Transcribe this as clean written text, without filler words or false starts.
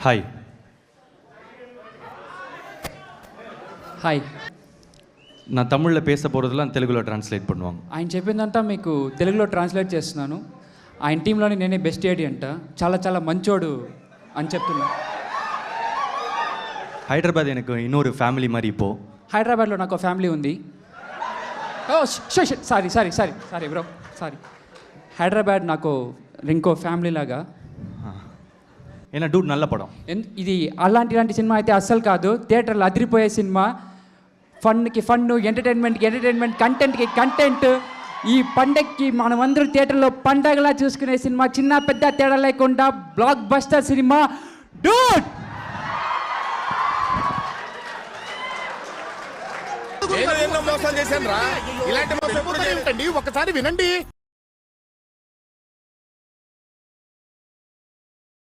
Hi. Hi. நான் தமிழில் பேச போகிறதெல்லாம் తెలుగులో ట్రాన్స్లేట్ பண்ணுவாங்க. ఆయన చెప్పిందంతా మీకు తెలుగులో ట్రాన్స్లేట్ చేస్తున్నాను. ఆయన టీంలోని నేనే బెస్ట్ ఏడి అంట, చాలా చాలా మంచోడు అని చెప్తున్నా. హైదరాబాద్ எனக்கு இன்னொரு ఫ్యామిలీ మరి இப்போ. హైదరాబాద్లో నాకు ఫ్యామిలీ ఉంది. Oh sorry sorry sorry sorry bro sorry. Hyderabad నాకు ఇంకో ఫ్యామిలీ లాగా. ఏనా డూడ్ నల్ల పడం. ఇది అలాంటి సినిమా అయితే అస్సలు కాదు. థియేటర్లో అదిరిపోయే సినిమా. ఫన్కి ఫన్ను, ఎంటర్టైన్మెంట్కి ఎంటర్టైన్మెంట్, కంటెంట్కి కంటెంట్. ఈ పండగకి మనమందరూ థియేటర్లో పండగలా చూసుకునే సినిమా, చిన్న పెద్ద తేడా లేకుండా బ్లాక్ బస్టర్ సినిమా డూడ్. మోసాలు చేశాను రా, ఇలాంటి మోసం ఎప్పుడు చేయకండి, ఒకసారి వినండి.